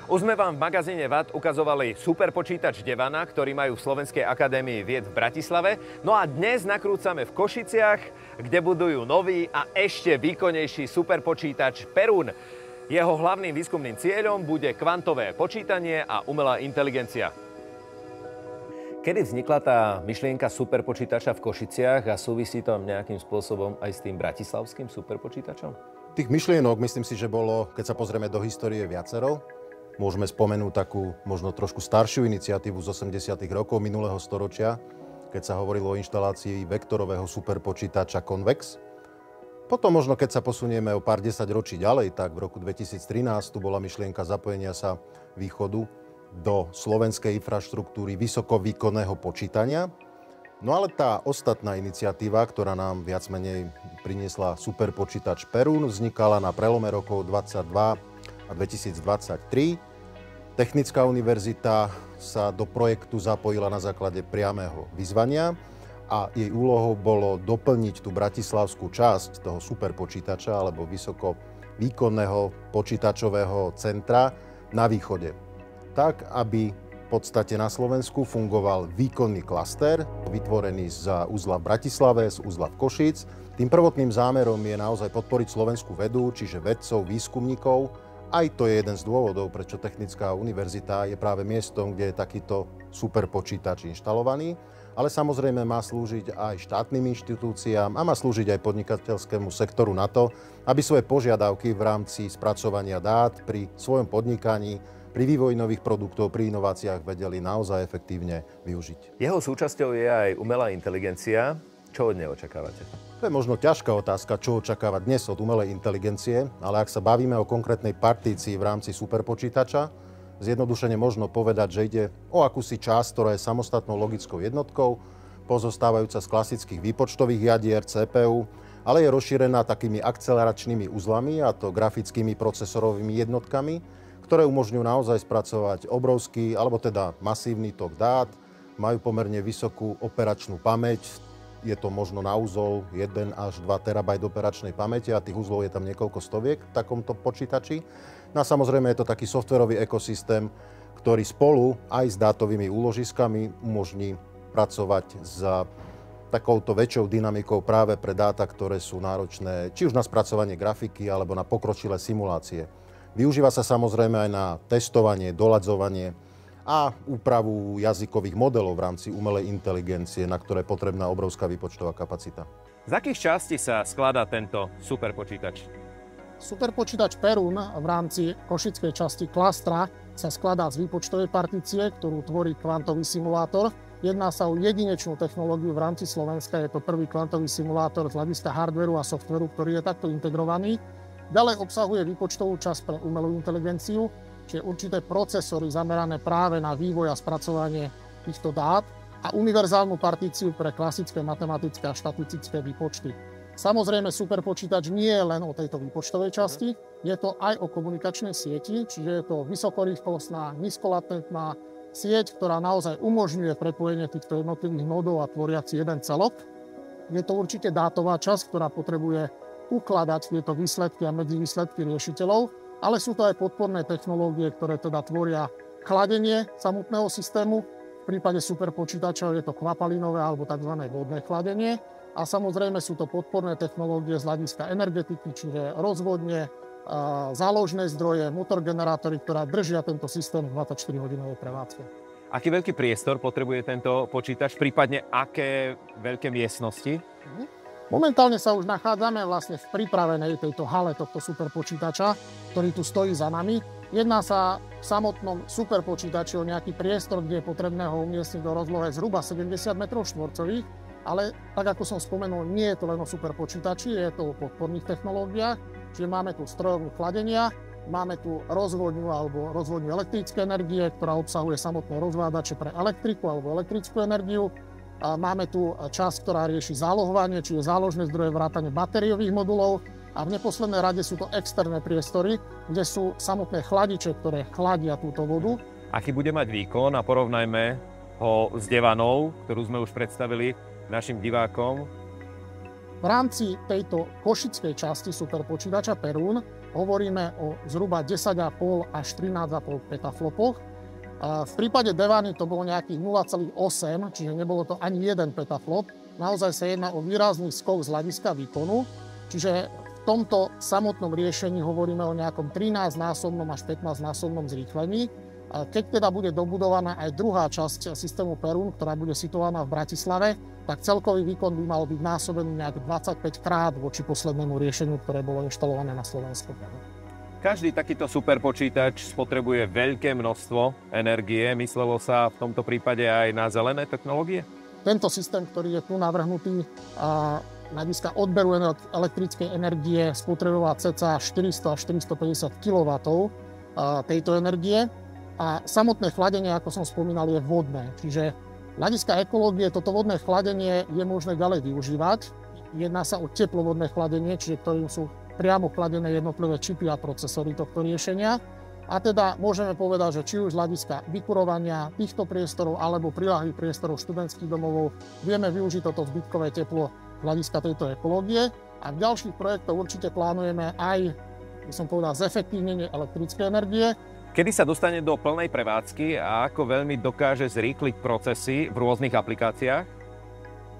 Už sme vám v magazíne VAT ukazovali superpočítač Devana, ktorý majú v Slovenskej akadémii vied v Bratislave. No a dnes nakrúcame v Košiciach, kde budujú nový a ešte výkonnejší superpočítač Perun. Jeho hlavným výskumným cieľom bude kvantové počítanie a umelá inteligencia. Kedy vznikla tá myšlienka superpočítača v Košiciach a súvisí to nejakým spôsobom aj s tým bratislavským superpočítačom? Tých myšlienok, myslím si, že bolo, keď sa pozrieme do histórie, viacero. Môžeme spomenúť takú možno trošku staršiu iniciatívu z 80. rokov minulého storočia, keď sa hovorilo o inštalácii vektorového superpočítača Convex. Potom možno, keď sa posunieme o pár desaťročí ďalej, tak v roku 2013 tu bola myšlienka zapojenia sa východu do slovenskej infraštruktúry vysokovýkonného počítania. No ale tá ostatná iniciatíva, ktorá nám viac menej priniesla superpočítač Perun, vznikala na prelome rokov 2022 a 2023. Technická univerzita sa do projektu zapojila na základe priamého vyzvania a jej úlohou bolo doplniť tú bratislavskú časť toho superpočítača alebo vysokovýkonného počítačového centra na východe. Tak, aby v podstate na Slovensku fungoval výkonný klaster, vytvorený z uzla v Bratislave, z uzla v Košíc. Tým prvotným zámerom je naozaj podporiť slovenskú vedu, čiže vedcov, výskumníkov. Aj to je jeden z dôvodov, prečo Technická univerzita je práve miestom, kde je takýto superpočítač inštalovaný. Ale samozrejme má slúžiť aj štátnym inštitúciám a má slúžiť aj podnikateľskému sektoru na to, aby svoje požiadavky v rámci spracovania dát pri svojom podnikaní, pri vývoji nových produktov, pri inováciách vedeli naozaj efektívne využiť. Jeho súčasťou je aj umelá inteligencia. Čo od nej očakávate? To je možno ťažká otázka, čo očakávať dnes od umelej inteligencie, ale ak sa bavíme o konkrétnej partícii v rámci superpočítača, zjednodušene možno povedať, že ide o akúsi časť, ktorá je samostatnou logickou jednotkou, pozostávajúca z klasických výpočtových jadier CPU, ale je rozšírená takými akceleračnými uzlami, a to grafickými procesorovými jednotkami, ktoré umožňujú naozaj spracovať obrovský, alebo teda masívny tok dát, majú pomerne vysokú operačnú pamäť. Je to možno na úzol 1 až 2 terabajt operačnej pamäte a tých uzlov je tam niekoľko stoviek v takomto počítači. No a samozrejme je to taký softverový ekosystém, ktorý spolu aj s dátovými úložiskami umožní pracovať s takouto väčšou dynamikou práve pre dáta, ktoré sú náročné či už na spracovanie grafiky alebo na pokročilé simulácie. Využíva sa samozrejme aj na testovanie, doľadzovanie a úpravu jazykových modelov v rámci umelej inteligencie, na ktoré je potrebná obrovská výpočtová kapacita. Z akých častí sa skladá tento superpočítač? Superpočítač Perun v rámci košickej časti klastra sa skladá z výpočtovej partície, ktorú tvorí kvantový simulátor. Jedná sa o jedinečnú technológiu v rámci Slovenska. Je to prvý kvantový simulátor z hľadiska hardveru a softveru, ktorý je takto integrovaný. Ďalej obsahuje výpočtovú časť pre umelú inteligenciu, čiže určité procesory zamerané práve na vývoj a spracovanie týchto dát a univerzálnu partíciu pre klasické matematické a štatistické výpočty. Samozrejme, superpočítač nie je len o tejto výpočtovej časti, je to aj o komunikačnej sieti, čiže je to vysokorýchlostná, nízkolatentná sieť, ktorá naozaj umožňuje prepojenie týchto jednotlivých nódov a tvoriaci jeden celok. Je to určite dátová časť, ktorá potrebuje ukladať tieto výsledky a medzivýsledky riešiteľov, ale sú to aj podporné technológie, ktoré teda tvoria chladenie samotného systému. V prípade superpočítačov je to kvapalinové alebo tzv. Vodné chladenie. A samozrejme sú to podporné technológie z hľadiska energetiky, čiže rozvodne, záložné zdroje, motorgenerátory, ktoré držia tento systém v 24-hodinovej prevádzke. Aký veľký priestor potrebuje tento počítač, prípadne aké veľké miestnosti? Momentálne sa už nachádzame vlastne v pripravenej tejto hale tohto superpočítača, ktorý tu stojí za nami. Jedná sa v samotnom superpočítači o nejaký priestor, kde je potrebné ho umiestniť do rozlohe zhruba 70 m2, ale tak ako som spomenul, nie je to len o superpočítači, je to o podporných technológiách, čiže máme tu strojovňu chladenia, máme tu rozvodňu alebo rozvodňu elektrické energie, ktorá obsahuje samotné rozvádače pre elektriku alebo elektrickú energiu. A máme tu časť, ktorá rieši zálohovanie, čiže záložné zdroje vrátane batériových modulov a v neposlednej rade sú to externé priestory, kde sú samotné chladiče, ktoré chladia túto vodu. Aký bude mať výkon a porovnajme ho s Devanou, ktorú sme už predstavili našim divákom. V rámci tejto košickej časti superpočítača Perun hovoríme o zhruba 10,5 až 13,5 petaflopoch. V prípade Devany to bolo nejakých 0,8, čiže nebolo to ani jeden petaflop. Naozaj sa jedná o výrazný skok z hľadiska výkonu, čiže v tomto samotnom riešení hovoríme o nejakom 13-násobnom až 15-násobnom zrýchlení. Keď teda bude dobudovaná aj druhá časť systému Perún, ktorá bude situovaná v Bratislave, tak celkový výkon by mal byť násobený nejak 25 krát voči poslednému riešeniu, ktoré bolo inštalované na Slovensku. Každý takýto superpočítač spotrebuje veľké množstvo energie. Myslelo sa v tomto prípade aj na zelené technológie? Tento systém, ktorý je tu navrhnutý, na hľadiska odberu elektrickej energie spotreboval cca 400 až 450 kW tejto energie. A samotné chladenie, ako som spomínal, je vodné. Čiže z hľadiska ekológie toto vodné chladenie je možné ďalej využívať. Jedná sa o teplovodné chladenie, čiže ktorým sú priamo chladené jednotlivé čipy a procesory tohto riešenia. A teda môžeme povedať, že či už z hľadiska vykurovania týchto priestorov alebo priľahlých priestorov študentských domovov vieme využiť toto zbytkové teplo z hľadiska tejto ekológie. A v ďalších projektoch určite plánujeme aj, by som povedal, zefektívnenie elektrickej energie. Kedy sa dostane do plnej prevádzky a ako veľmi dokáže zrýchliť procesy v rôznych aplikáciách?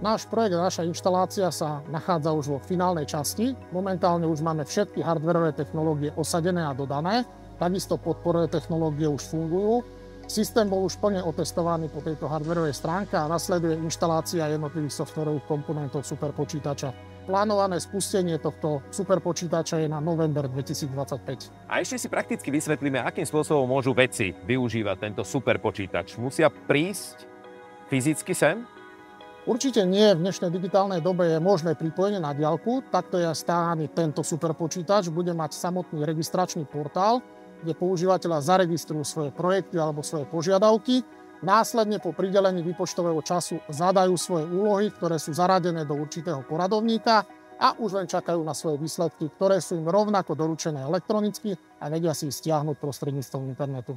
Náš projekt, naša inštalácia sa nachádza už vo finálnej časti. Momentálne už máme všetky hardwareové technológie osadené a dodané. Takisto podporové technológie už fungujú. Systém bol už plne otestovaný po tejto hardwareovej stránke a nasleduje inštalácia jednotlivých softwarových komponentov superpočítača. Plánované spustenie tohto superpočítača je na november 2025. A ešte si prakticky vysvetlíme, akým spôsobom môžu vedci využívať tento superpočítač. Musia prísť fyzicky sem? Určite nie. V dnešnej digitálnej dobe je možné pripojenie na diaľku. Takto je stávaný tento superpočítač. Bude mať samotný registračný portál, kde používateľa zaregistrujú svoje projekty alebo svoje požiadavky. Následne po pridelení výpočtového času zadajú svoje úlohy, ktoré sú zaradené do určitého poradovníka a už len čakajú na svoje výsledky, ktoré sú im rovnako doručené elektronicky a vedia si ich stiahnuť prostredníctvom internetu.